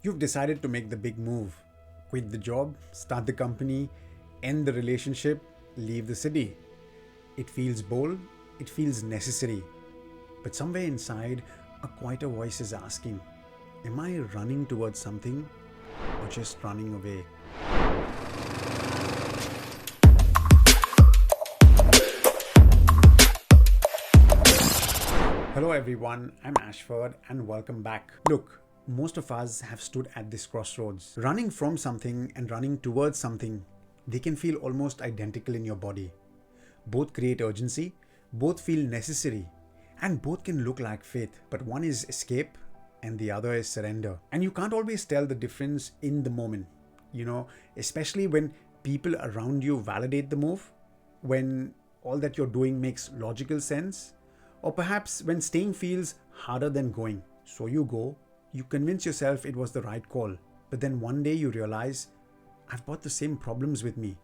You've decided to make the big move, quit the job, start the company, end the relationship, leave the city. It feels bold, it feels necessary. But somewhere inside, a quieter voice is asking, am I running towards something or just running away? Hello everyone, I'm Ashford and welcome back. Look, most of us have stood at this crossroads. Running from something and running towards something, they can feel almost identical in your body. Both create urgency, both feel necessary, and both can look like faith. But one is escape and the other is surrender. And you can't always tell the difference in the moment, especially when people around you validate the move, when all that you're doing makes logical sense, or perhaps when staying feels harder than going. So you go, you convince yourself it was the right call, but then one day you realize, I've got the same problems with me.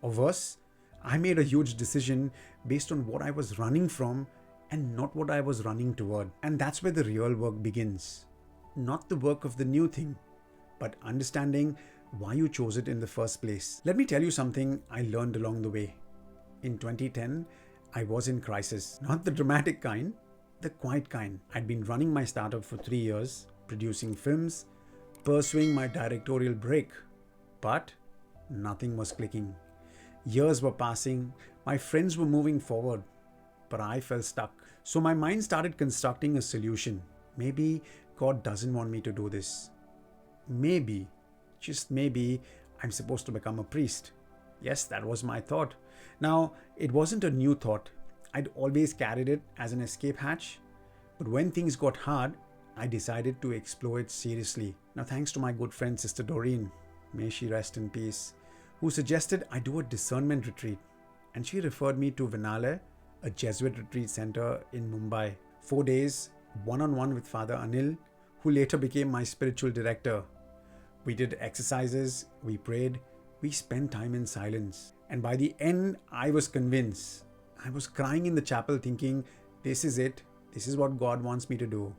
Or worse, I made a huge decision based on what I was running from and not what I was running toward. And that's where the real work begins. Not the work of the new thing, but understanding why you chose it in the first place. Let me tell you something I learned along the way. In 2010, I was in crisis. Not the dramatic kind, the quiet kind. I'd been running my startup for 3 years, producing films, pursuing my directorial break. But nothing was clicking. Years were passing, my friends were moving forward, but I felt stuck. So my mind started constructing a solution. Maybe God doesn't want me to do this. Maybe, just maybe, I'm supposed to become a priest. Yes, that was my thought. Now, it wasn't a new thought. I'd always carried it as an escape hatch. But when things got hard, I decided to explore it seriously. Now, thanks to my good friend Sister Doreen, may she rest in peace, who suggested I do a discernment retreat. And she referred me to Vinale, a Jesuit retreat center in Mumbai. 4 days, one-on-one with Father Anil, who later became my spiritual director. We did exercises, we prayed, we spent time in silence. And by the end, I was convinced. I was crying in the chapel thinking, this is it. This is what God wants me to do.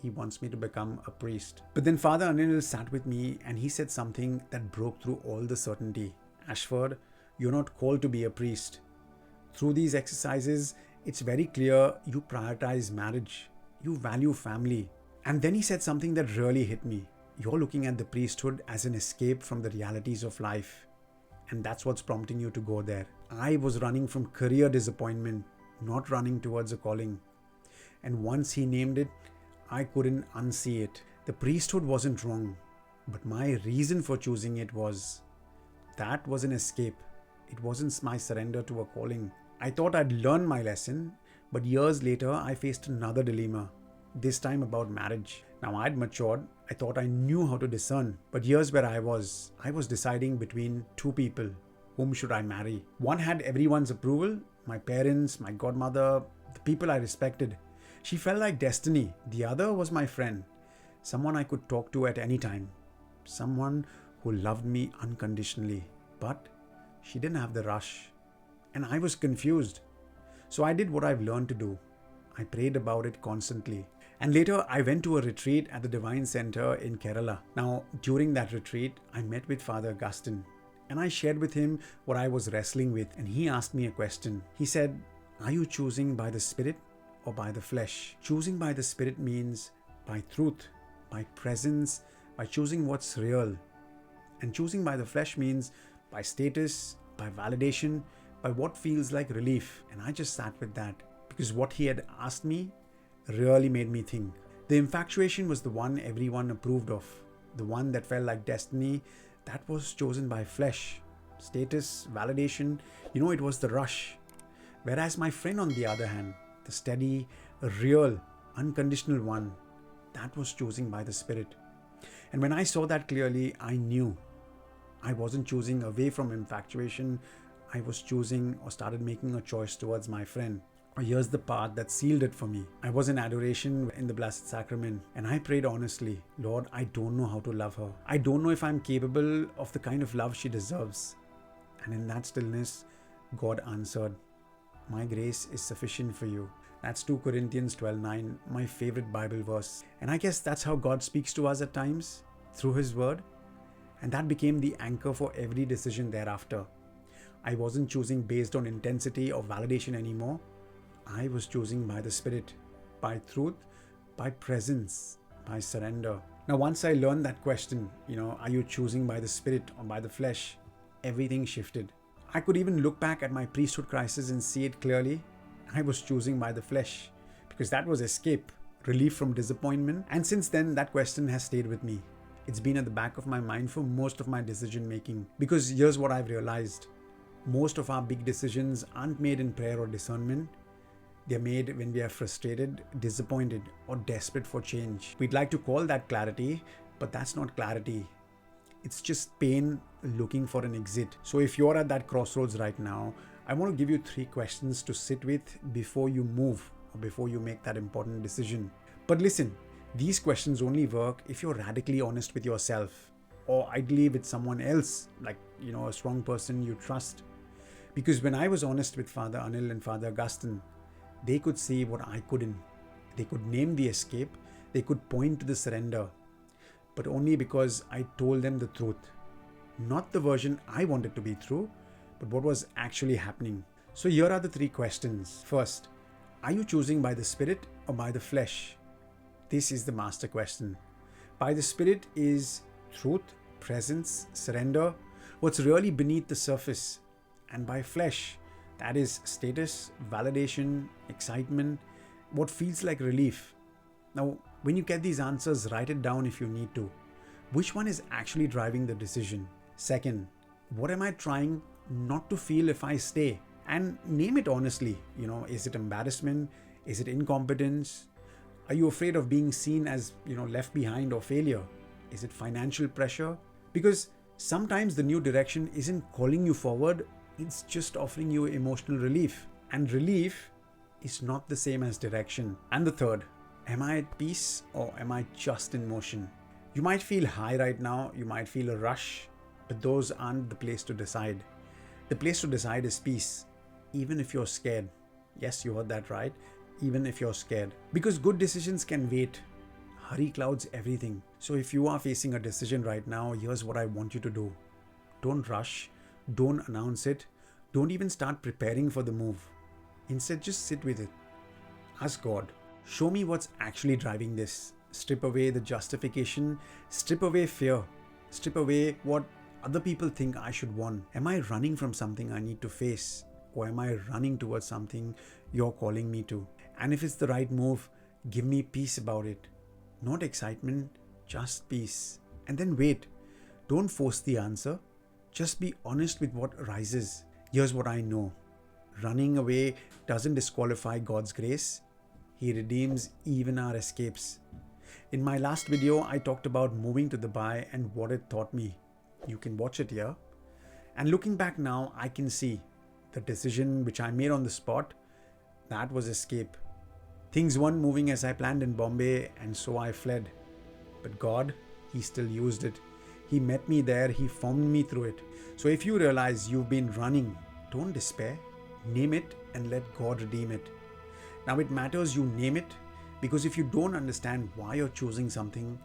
He wants me to become a priest. But then Father Anil sat with me and he said something that broke through all the certainty. Ashford, you're not called to be a priest. Through these exercises, it's very clear you prioritize marriage. You value family. And then he said something that really hit me. You're looking at the priesthood as an escape from the realities of life. And that's what's prompting you to go there. I was running from career disappointment, not running towards a calling. And once he named it, I couldn't unsee it. The priesthood wasn't wrong, but my reason for choosing it was. That was an escape. It wasn't my surrender to a calling. I thought I'd learned my lesson, but years later I faced another dilemma, this time about marriage. Now I'd matured. I thought I knew how to discern, but here's where I was deciding between two people. Whom should I marry? One had everyone's approval, my parents, my godmother, the people I respected. She felt like destiny. The other was my friend, someone I could talk to at any time, someone who loved me unconditionally. But she didn't have the rush, and I was confused. So I did what I've learned to do. I prayed about it constantly. And later, I went to a retreat at the Divine Center in Kerala. Now, during that retreat, I met with Father Augustine and I shared with him what I was wrestling with. And he asked me a question. He said, are you choosing by the Spirit or by the flesh? Choosing by the Spirit means by truth, by presence, by choosing what's real. And choosing by the flesh means by status, by validation, by what feels like relief. And I just sat with that because what he had asked me really made me think. The infatuation was the one everyone approved of, the one that felt like destiny, that was chosen by flesh. Status, validation, it was the rush. Whereas my friend on the other hand, the steady, real, unconditional one, that was choosing by the Spirit. And when I saw that clearly, I knew I wasn't choosing away from infatuation. I was choosing or started making a choice towards my friend. Here's the part that sealed it for me. I was in adoration in the Blessed Sacrament and I prayed honestly, Lord, I don't know how to love her. I don't know if I'm capable of the kind of love she deserves. And in that stillness, God answered, my grace is sufficient for you. That's 2 Corinthians 12:9, my favorite Bible verse. And I guess that's how God speaks to us at times, through His Word, and that became the anchor for every decision thereafter. I wasn't choosing based on intensity or validation anymore. I was choosing by the Spirit, by truth, by presence, by surrender. Now, once I learned that question, are you choosing by the Spirit or by the flesh? Everything shifted. I could even look back at my priesthood crisis and see it clearly. I was choosing by the flesh because that was escape, relief from disappointment. And since then, that question has stayed with me. It's been at the back of my mind for most of my decision making. Because here's what I've realized. Most of our big decisions aren't made in prayer or discernment. They're made when we are frustrated, disappointed, or desperate for change. We'd like to call that clarity, but that's not clarity. It's just pain looking for an exit. So if you're at that crossroads right now, I want to give you 3 questions to sit with before you move or before you make that important decision. But listen, these questions only work if you're radically honest with yourself, or ideally with someone else, like, a strong person you trust. Because when I was honest with Father Anil and Father Augustine, they could see what I couldn't. They could name the escape, they could point to the surrender, but only because I told them the truth. Not the version I wanted to be true, but what was actually happening. So here are the 3 questions. First, are you choosing by the Spirit or by the flesh? This is the master question. By the Spirit is truth, presence, surrender, what's really beneath the surface. And by flesh, that is status, validation, excitement, what feels like relief. Now, when you get these answers, write it down if you need to. Which one is actually driving the decision? Second, what am I trying not to feel if I stay? And name it honestly. Is it embarrassment? Is it incompetence? Are you afraid of being seen as, left behind or failure? Is it financial pressure? Because sometimes the new direction isn't calling you forward, it's just offering you emotional relief. And relief is not the same as direction. And the third, am I at peace or am I just in motion? You might feel high right now, you might feel a rush, but those aren't the place to decide. The place to decide is peace, even if you're scared. Yes, you heard that right. Even if you're scared. Because good decisions can wait. Hurry clouds everything. So if you are facing a decision right now, here's what I want you to do. Don't rush. Don't announce it. Don't even start preparing for the move. Instead, just sit with it. Ask God, show me what's actually driving this. Strip away the justification. Strip away fear. Strip away what other people think I should want. Am I running from something I need to face? Or am I running towards something you're calling me to? And if it's the right move, give me peace about it. Not excitement, just peace. And then wait. Don't force the answer. Just be honest with what arises. Here's what I know. Running away doesn't disqualify God's grace. He redeems even our escapes. In my last video, I talked about moving to Dubai and what it taught me. You can watch it here. And looking back now, I can see the decision which I made on the spot, that was escape. Things weren't moving as I planned in Bombay, and so I fled. But God, He still used it. He met me there, He formed me through it. So if you realize you've been running, don't despair. Name it and let God redeem it. Now it matters you name it, because if you don't understand why you're choosing something,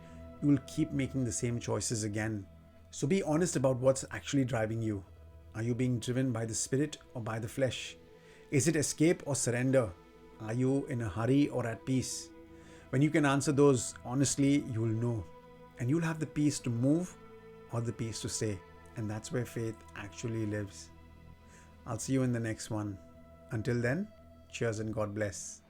you will keep making the same choices again. So be honest about what's actually driving you. Are you being driven by the Spirit or by the flesh? Is it escape or surrender? Are you in a hurry or at peace? When you can answer those honestly, you'll know. And you'll have the peace to move or the peace to stay. And that's where faith actually lives. I'll see you in the next one. Until then, cheers and God bless.